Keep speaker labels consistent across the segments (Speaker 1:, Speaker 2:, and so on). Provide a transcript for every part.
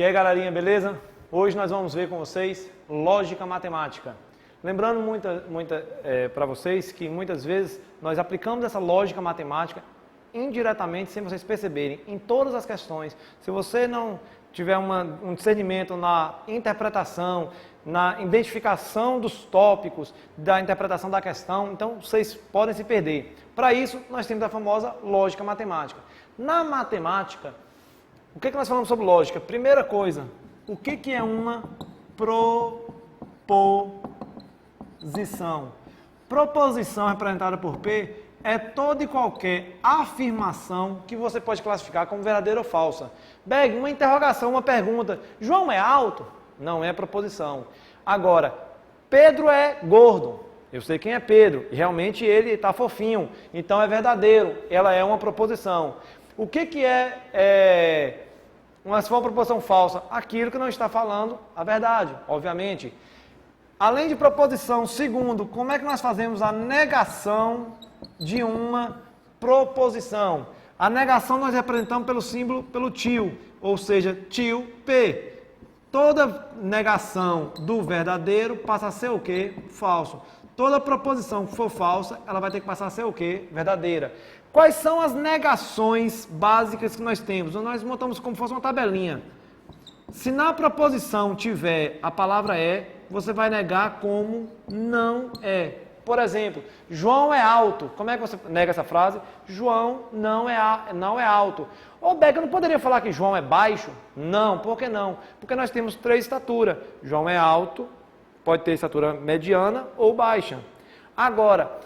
Speaker 1: E aí, galerinha, beleza? Hoje nós vamos ver com vocês lógica matemática. Lembrando para vocês que muitas vezes nós aplicamos essa lógica matemática indiretamente, sem vocês perceberem, em todas as questões. Se você não tiver um discernimento na interpretação, na identificação dos tópicos, da interpretação da questão, então vocês podem se perder. Para isso, nós temos a famosa lógica matemática. Na matemática, o que nós falamos sobre lógica? Primeira coisa, o que é uma proposição? Proposição representada por P é toda e qualquer afirmação que você pode classificar como verdadeira ou falsa. Beg, uma interrogação, uma pergunta. João é alto? Não é proposição. Agora, Pedro é gordo. Eu sei quem é Pedro. E realmente ele está fofinho. Então é verdadeiro. Ela é uma proposição. O que é se for uma proposição falsa? Aquilo que não está falando a verdade, obviamente. Além de proposição, segundo, como é que nós fazemos a negação de uma proposição? A negação nós representamos pelo símbolo, pelo tio, ou seja, tio P. Toda negação do verdadeiro passa a ser o quê? Falso. Toda proposição que for falsa, ela vai ter que passar a ser o quê? Verdadeira. Quais são as negações básicas que nós temos? Nós montamos como se fosse uma tabelinha. Se na proposição tiver a palavra é, você vai negar como não é. Por exemplo, João é alto. Como é que você nega essa frase? João não é alto. Ô, Beca, eu não poderia falar que João é baixo? Não, por que não? Porque nós temos 3 estaturas. João é alto, pode ter estatura mediana ou baixa. Agora,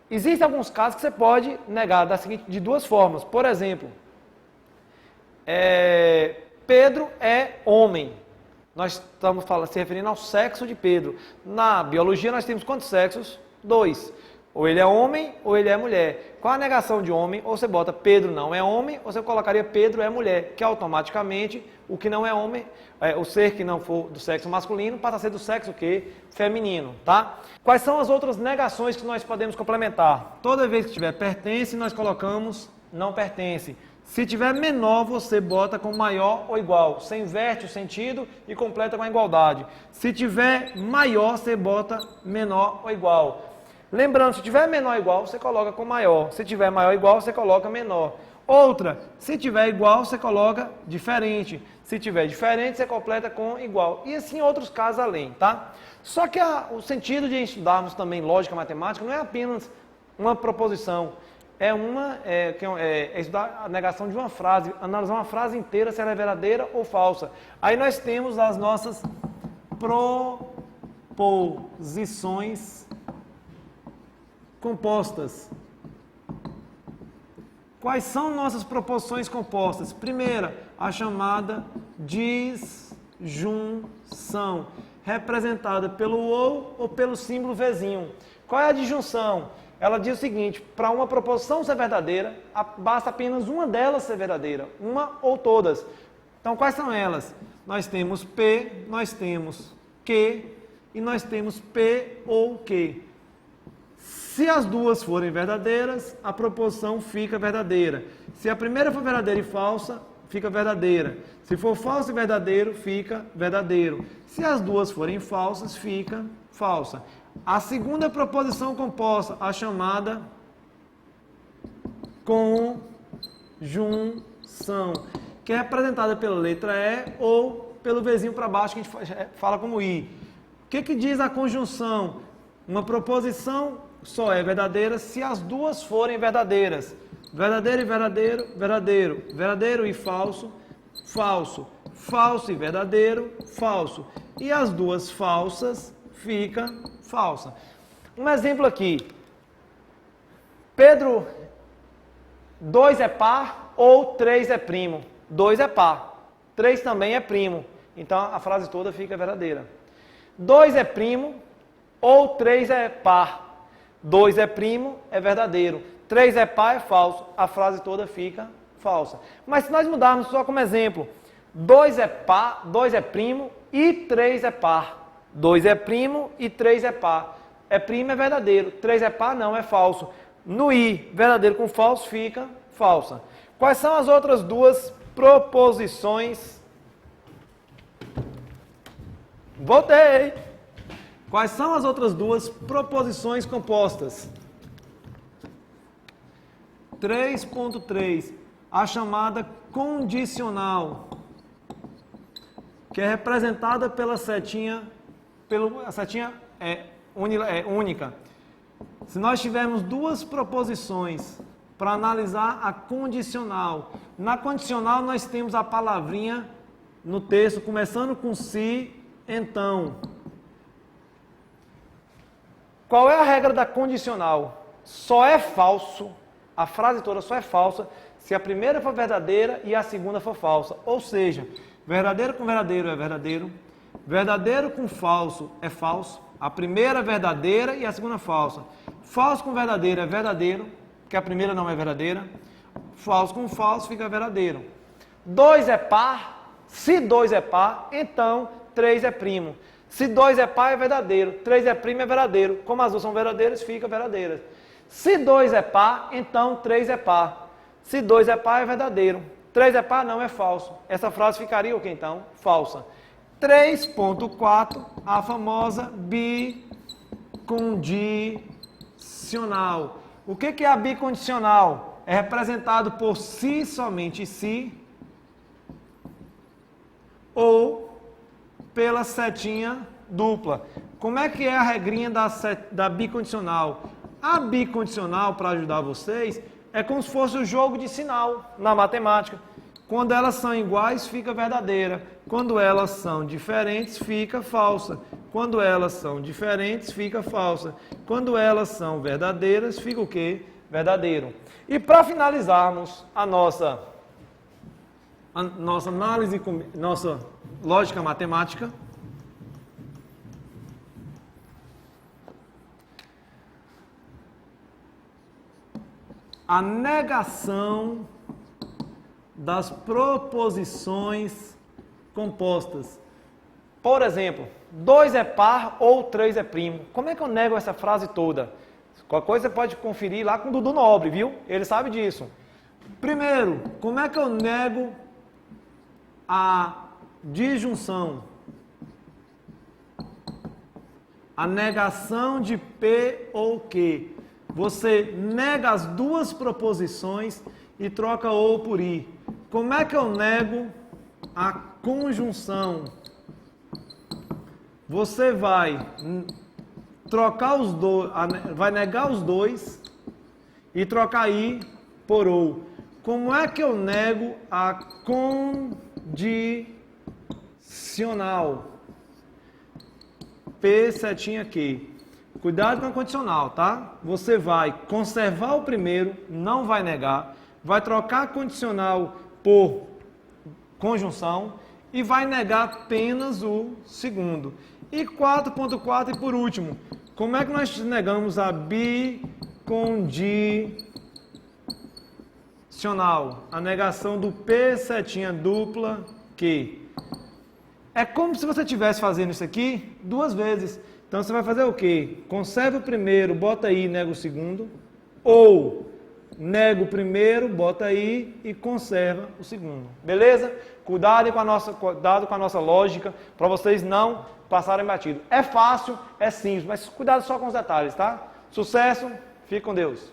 Speaker 1: existem alguns casos que você pode negar de 2 formas. Por exemplo, Pedro é homem. Nós estamos se referindo ao sexo de Pedro. Na biologia nós temos quantos sexos? 2. Ou ele é homem ou ele é mulher. Qual a negação de homem? Ou você bota Pedro não é homem, ou você colocaria Pedro é mulher, que automaticamente o que não é homem, o ser que não for do sexo masculino, passa a ser do sexo o quê? Feminino, tá? Quais são as outras negações que nós podemos complementar? Toda vez que tiver pertence, nós colocamos não pertence. Se tiver menor, você bota com maior ou igual. Você inverte o sentido e completa com a igualdade. Se tiver maior, você bota menor ou igual. Lembrando, se tiver menor ou igual, você coloca com maior. Se tiver maior ou igual, você coloca menor. Outra, se tiver igual, você coloca diferente. Se tiver diferente, você completa com igual. E assim outros casos além, tá? Só que o sentido de estudarmos também lógica matemática não é apenas uma proposição. É estudar a negação de uma frase, analisar uma frase inteira se ela é verdadeira ou falsa. Aí nós temos as nossas proposições compostas. Quais são nossas proposições compostas? Primeira, a chamada disjunção, representada pelo ou pelo símbolo Vzinho. Qual é a disjunção? Ela diz o seguinte, para uma proposição ser verdadeira, basta apenas uma delas ser verdadeira, uma ou todas. Então, quais são elas? Nós temos P, nós temos Q e nós temos P ou Q. Se as duas forem verdadeiras, a proposição fica verdadeira. Se a primeira for verdadeira e falsa, fica verdadeira. Se for falso e verdadeiro, fica verdadeiro. Se as duas forem falsas, fica falsa. A segunda proposição composta, a chamada conjunção, que é representada pela letra E ou pelo Vzinho para baixo, que a gente fala como I. O que diz a conjunção? Uma proposição só é verdadeira se as duas forem verdadeiras. Verdadeiro e verdadeiro, verdadeiro. Verdadeiro e falso, falso. Falso e verdadeiro, falso. E as duas falsas fica falsa. Um exemplo aqui. Pedro, 2 é par ou 3 é primo? 2 é par. 3 também é primo. Então a frase toda fica verdadeira. 2 é primo ou 3 é par. 2 é primo, é verdadeiro. 3 é par, é falso. A frase toda fica falsa. Mas se nós mudarmos só como exemplo, 2 é par, 2 é primo e 3 é par. 2 é primo e 3 é par. É primo, é verdadeiro. 3 é par, não, é falso. No I, verdadeiro com falso, fica falsa. Quais são as outras duas proposições Voltei! Quais são as outras duas proposições compostas? 3.3, a chamada condicional, que é representada pela setinha, a setinha é única. Se nós tivermos duas proposições para analisar a condicional, na condicional nós temos a palavrinha no texto começando com se, então. Qual é a regra da condicional? Só é falso, a frase toda só é falsa se a primeira for verdadeira e a segunda for falsa. Ou seja, verdadeiro com verdadeiro é verdadeiro, verdadeiro com falso é falso, a primeira é verdadeira e a segunda falsa. Falso com verdadeiro é verdadeiro, porque a primeira não é verdadeira. Falso com falso fica verdadeiro. 2 é par, se 2 é par, então 3 é primo. Se 2 é par, é verdadeiro. 3 é primo, é verdadeiro. Como as duas são verdadeiras, fica verdadeiras. Se 2 é par, então 3 é par. Se 2 é par, é verdadeiro. 3 é par, não é falso. Essa frase ficaria o que então? Falsa. 3.4, a famosa bicondicional. O que é a bicondicional? É representado por se, somente se, ou pela setinha dupla. Como é que é a regrinha da bicondicional? A bicondicional, para ajudar vocês, é como se fosse o jogo de sinal na matemática. Quando elas são iguais, fica verdadeira. Quando elas são diferentes, fica falsa. Quando elas são diferentes, fica falsa. Quando elas são verdadeiras, fica o quê? Verdadeiro. E para finalizarmos a nossa análise, nossa lógica matemática, a negação das proposições compostas. Por exemplo, 2 é par ou 3 é primo. Como é que eu nego essa frase toda? Qualquer coisa você pode conferir lá com o Dudu Nobre, viu? Ele sabe disso. Primeiro, como é que eu nego a disjunção? A negação de P ou Q. Você nega as duas proposições e troca ou por i. Como é que eu nego a conjunção? Você vai trocar os dois, vai negar os dois e trocar i por ou. Como é que eu nego a condicional? P setinha Q. Cuidado com a condicional, tá? Você vai conservar o primeiro, não vai negar, vai trocar a condicional por conjunção e vai negar apenas o segundo. E 4.4 e por último, como é que nós negamos a bicondicional? A negação do P setinha dupla Q. É como se você estivesse fazendo isso aqui duas vezes. Então você vai fazer o quê? Conserva o primeiro, bota aí, nega o segundo. Ou nega o primeiro, bota aí e conserva o segundo. Beleza? Cuidado com a nossa lógica para vocês não passarem batido. É fácil, é simples, mas cuidado só com os detalhes, tá? Sucesso, fique com Deus.